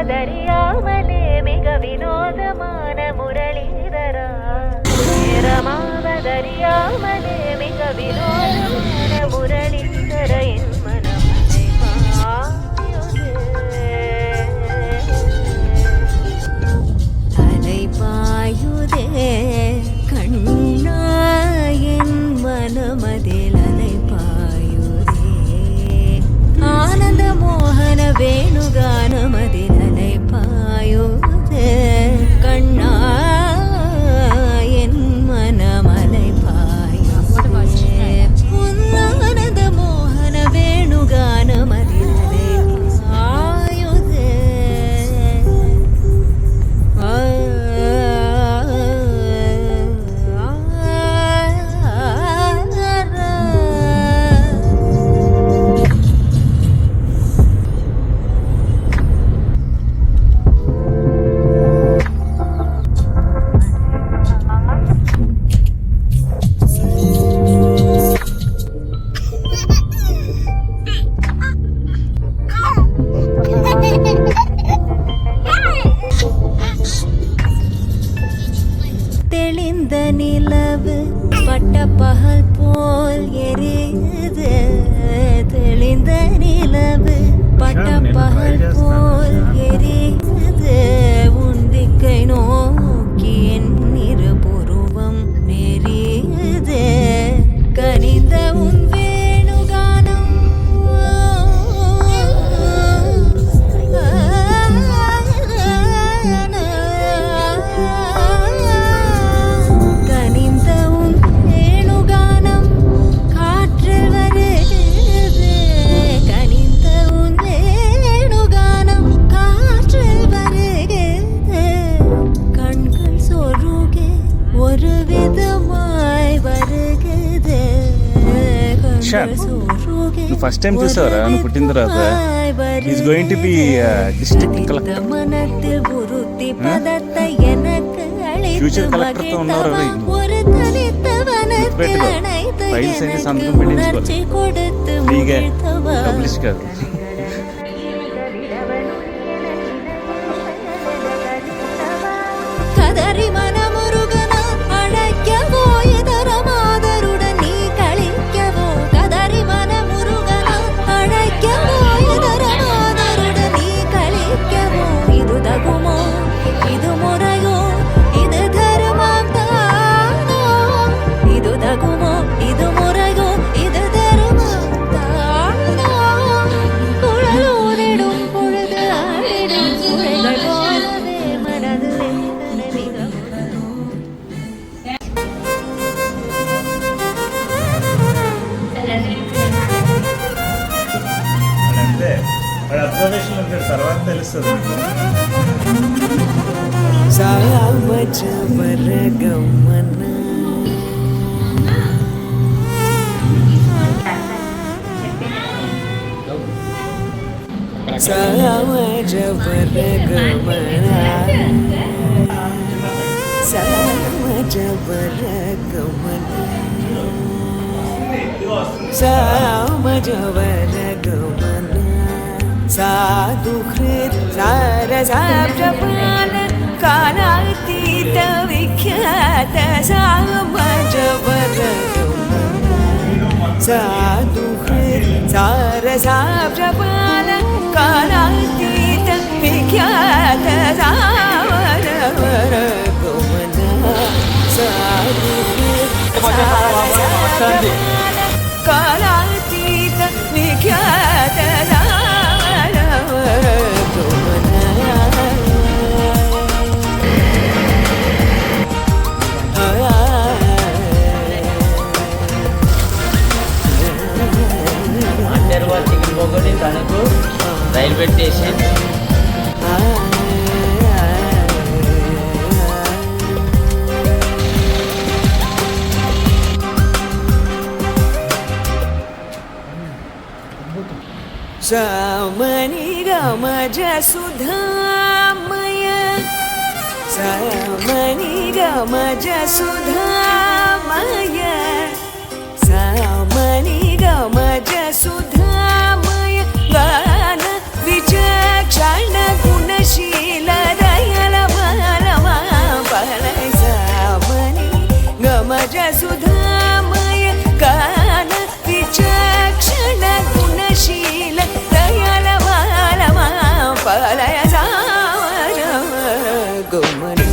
நேரமாவதறியாமலே மிக வினோதமான முரளிதர நேரமாவதறியாமலே மிக வினோதமான முரளிதர என் மனமதை அலை பாயுதே கண்ணா என் மனமதில் அலை பாயுதே ஆனந்த மோகன வேணுகானமதில் அலை பாயுதே கண்ணா என் மனமலை பாயுதே ஆனந்த மோகன வேணுகானமதில் அலை பாயுதே தெளிந்த நிலவு பட்ட பகல் போல் எரியுது தெளிந்த நிலவு பட்ட பகல் போல் எரியுது உந்திக்கை நோக்கி என் இருபுருவம் நெறியுது கனிந்த உன் வேணுகானம் கனிந்த உன் வேணுகானம் காற்றில் வருகிறது கனிந்த உன் வேணுகானம் காற்றில் வருகிறது கண்கள் சொருகே ஒரு விதமாய் வருகிறது கண்கள் சொருகே ఫస్ట్ టైం చూసావరా నువ్వు పుట్టిన తర్వాత is going to be district collector மனத்தில் உறுத்தி பதத்தை எனக்கு ఫ్యూచర్ కలెక్టర్ తో ఉన్నారు ஒரு தனித்தவனத்தில் அனைத்து ఫైల్స్ అన్ని எனக்கு సంతకం உணர்ச்சி పెట్టించుకోవాలి கொடுத்து ఫ్రీగా முகிழ்த்தவா పబ్లిష్ కాదు கதறி மனமுருகன அழைக்கவோ இதர மாதருடன் நீ கழிக்கவோ கதறி மனமுருகன அழைக்கவோ இதர மாதருடன் நீ கழிக்கவோ இது தகுமோ இது முறையோ இது தருமம் தானோ இது தகுமோ இது முறையோ இது தருமம் தானோ குழலூரிடும் பொழுது ஆடிடும் குழைகள் போலவே மனது అంతే వాడు అబ్జర్వేషన్ ఉంటాడు తర్వాత తెలుస్తుంది साधुकृत सारसाप्रपाल कालातीत विख्यात साधुकृत सारसाप्रपाल कालातीत विख्यात कालातीत विख्यात chicken pakodi Tanuku railway station सामनि गमज सुधामय सामनि गमज सुधामय सामनि गमज सुधामय गान विचक्षण गुणशील सुधामय गान विचक्षण गुणशील दयाल मालमा पलय गुमना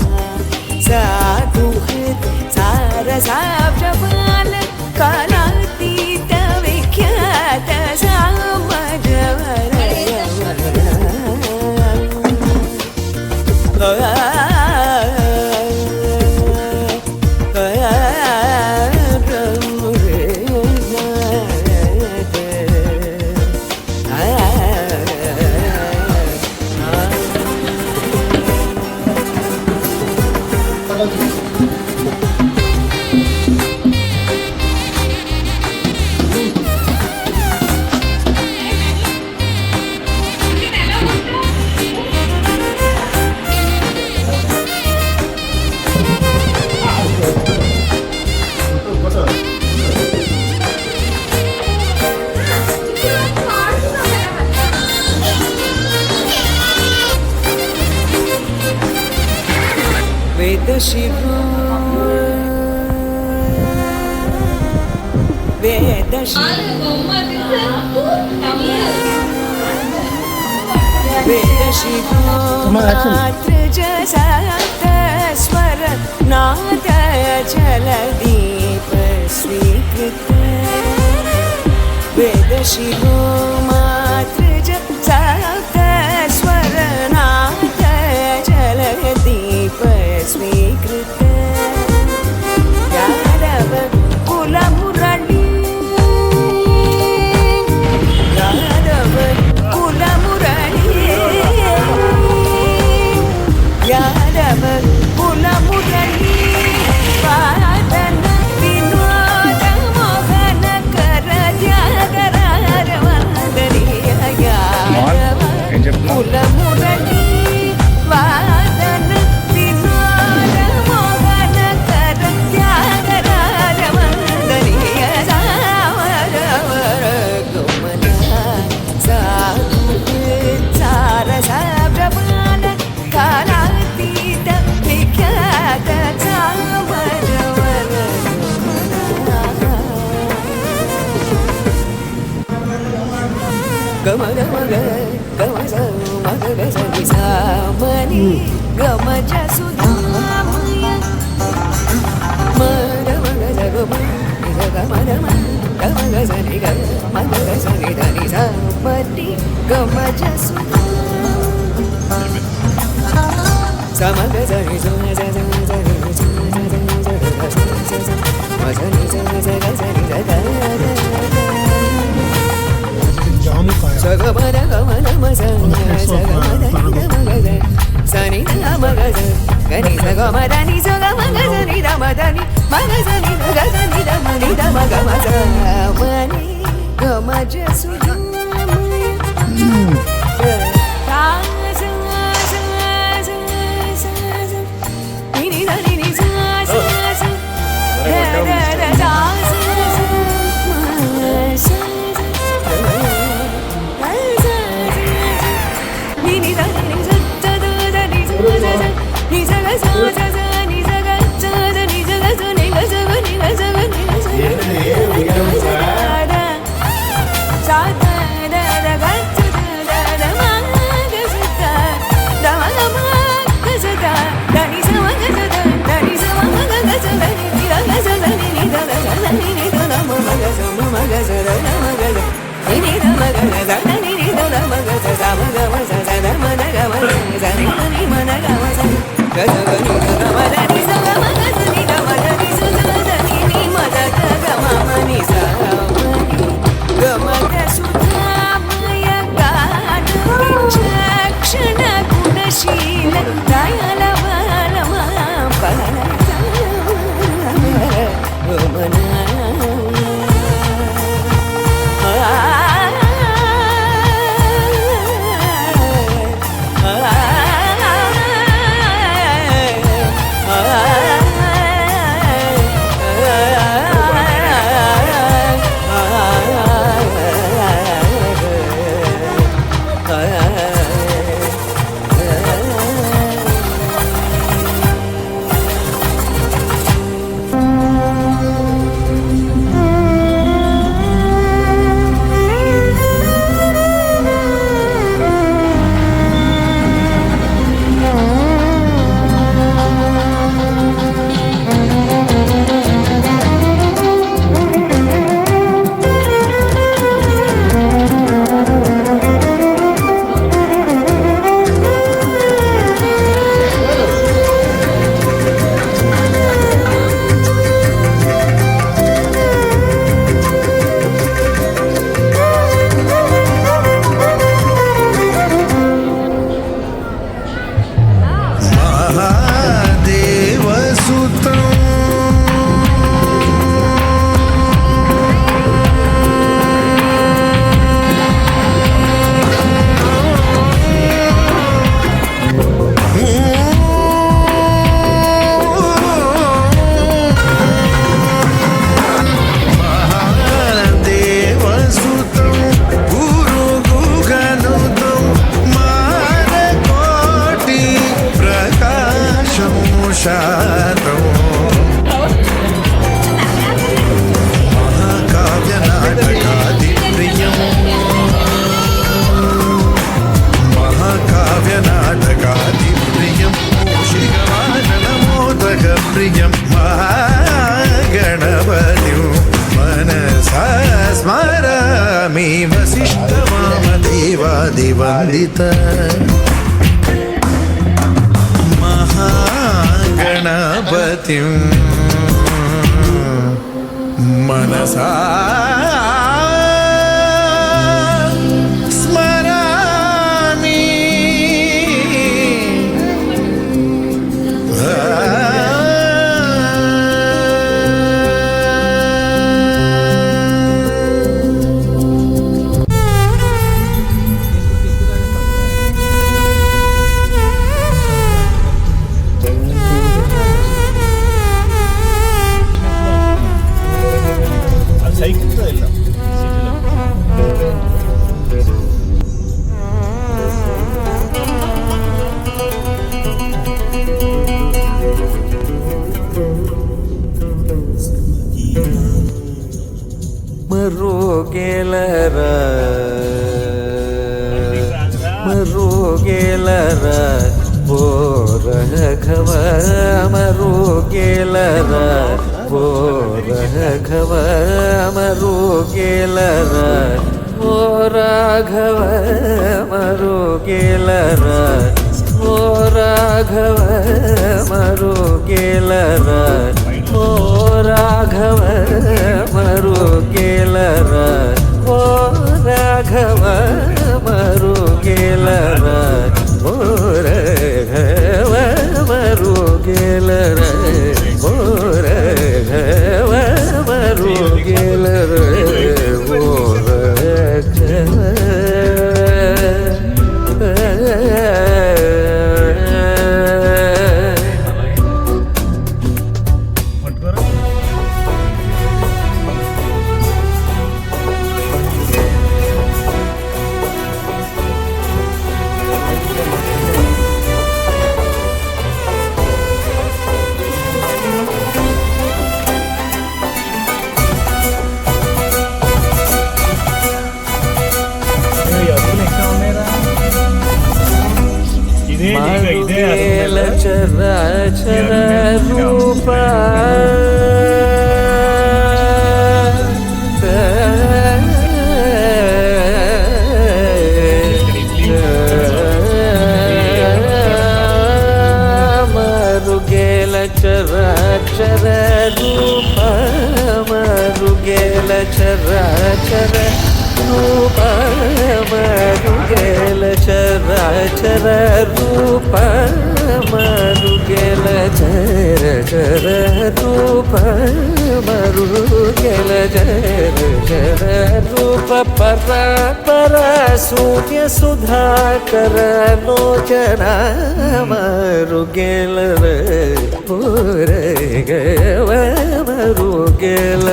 साधुहृत् सारसाब्जपाल कालातीत विख्यात सामजवर स्वर नाद जलदीप स्वीकृत वेद शिरो मातृज सप्त स्वर नाद जलदीप स्वीकृत यादव कुल मुरली यादव कुल मुरली यादव कुल मुरली वादन विनोद मोहन कर त्यागरार वंदनीय यादव कुल मुरली वादन विनोद मोहन कर त्यागरार वंदनीय सावरवर गुमना साधुहृत् सारसाब्जपाल कालातीत विख्यात सामजवर गम गम गम मग गजनि सामनि गम ज सुधामय मग मग जगम गम गम गम गजनि ग मग गजनि धनि सामनि गम ज सुधामय समग जनि जनि जनि जनि मजनि जनि जनि सगमन गमन मज सगमन गमगज सनि गमगज गनि सगमदनि सगमगजनि दमदनि मगजनि गजनि दमनि दमगमज मनि गमज सुधामय वामदेवादिवन्दित महागणपतिं मनसा स्मरामि। ಮರುಗೆಲರ ಓ ರಾಘವ ಮರುಗೆಲರ ಓ ರಾಘವ ಮರುಗೆಲರ ಓ ರಾಘವ ಮರುಗೆಲರ ಓ ರಾಘವ ಮರುಗೆಲರ ಓ ರಾಘವ ಮರುಗೆಲರ ಓ ರಾಘವ ಮರುಗೆಲರ ಓ ರಾಘವ ಮರುಗೆಲರ ಓ ರಾಘವ ಮರುಗೆಲರ ಓ ರಾಘವ ಚರಾಚರ ರೂಪ ಮರುಗೆಲ ಚರಾಚರ ರೂಪ ಮರುಗೆಲ ಚರಾಚರ ರೂಪ ಮರುಗೆಲ ಚರಾಚರ ರೂಪ ಮರುಗೆಲ ಚರ ಚರ ರೂಪ ಮರುಗೆಲ ಚರ ಚರ ರೂಪ ಪರ ಪರ ಸೂರ್ಯ ಸುಧಾಕರ ಲೋಚನ ಮರುಗೆಲ ಗವ ಮರುಗೆಲ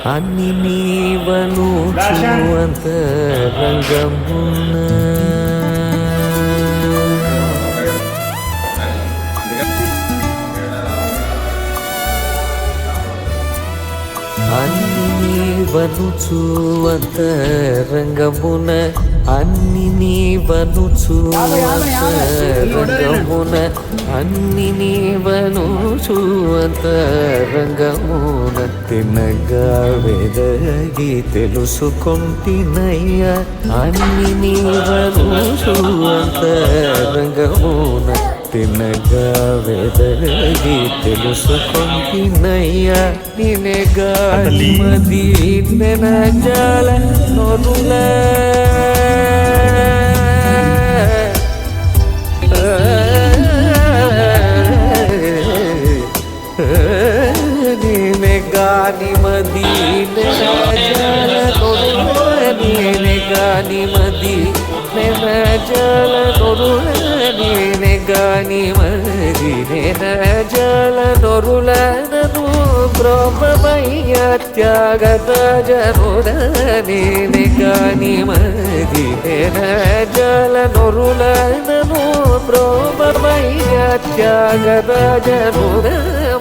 అన్ని నీవను చూంత రంగమున అన్ని నీవను చూంత రంగమున అన్ని నీవను చూంత రంగమున అన్ని నీవను చూంత రంగమున తినగా వెదగి తెలుసుకొంటినయ్యా అన్ని నీవను చూంత రంగమున తినగా వెదగి తెలుసుకొంటినయ్యా నినగా మది నెనజాల నోనుల నినగాని మది నెనజాల నోనుల నినగాని మది జల నొరుల నేనే గాని మదినే జల నొరులను బ్రహ్మమయ్య త్యాగత జనుడ నేనే గాని మదినే జల నొరులను బ్రహ్మమయ్య త్యాగత జనుడ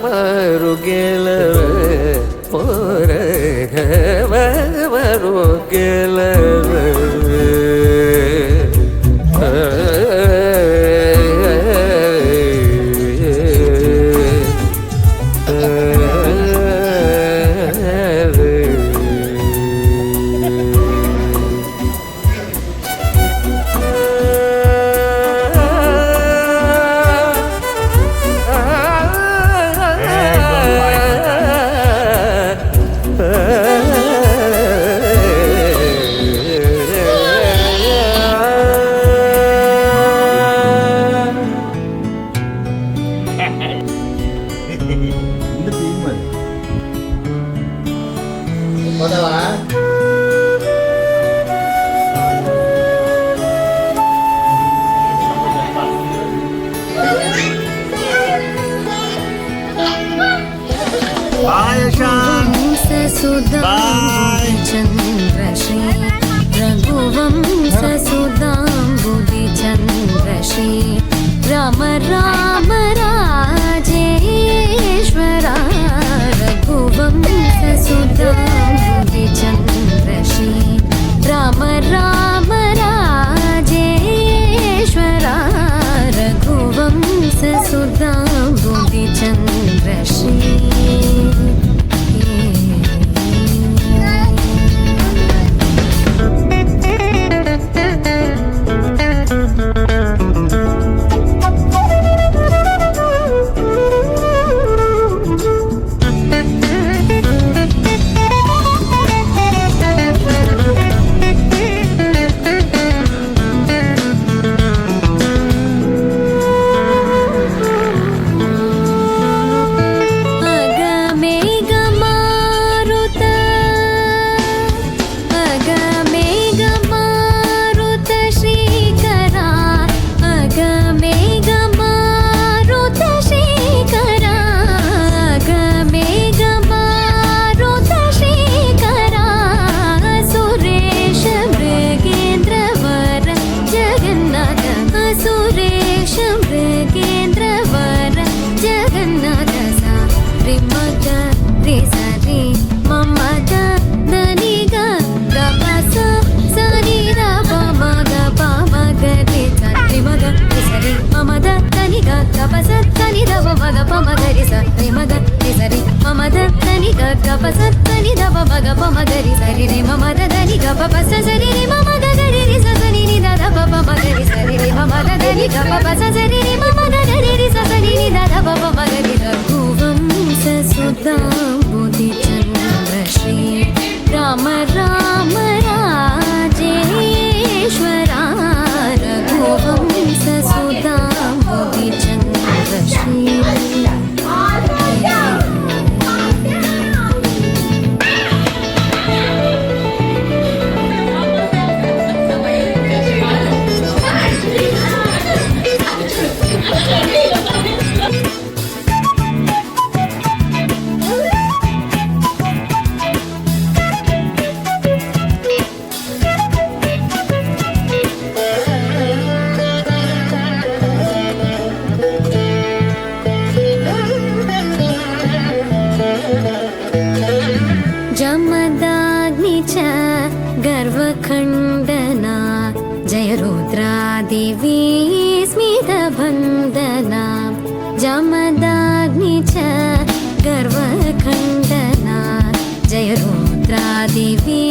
మరుగెల మరుగెల चन्द्रश्री रघुवंशसुधाम्बुधिचन्द्रश्री राम राम राजेश्वरा रघुवंशसुधाम्बुधिचन्द्रश्री राम राम राजेश्वरा रघुवंशसुधाम्बुधिचन्द्रश्री గపసత్తని దవ మగ పమ గరి సరి రి మమ దని గప పస సరి రి మమ గరి రి సని ని దద పమ గరి సరి రి మమ దని గప పస సరి రి మమ గరి రి సని ని దద పమ గరి రఘువంశ సుధాంబుధి చంద్రశ్రీ రామ రామ రాజేశ్వరా రఘువంశ సుధాంబుధి చంద్రశ్రీ जमदाग्नि च गर्वखण्डना जय रुद्रादेवी स्मितभन्दना जमदाग्नि च गर्वखण्डना जय रुद्रादेवी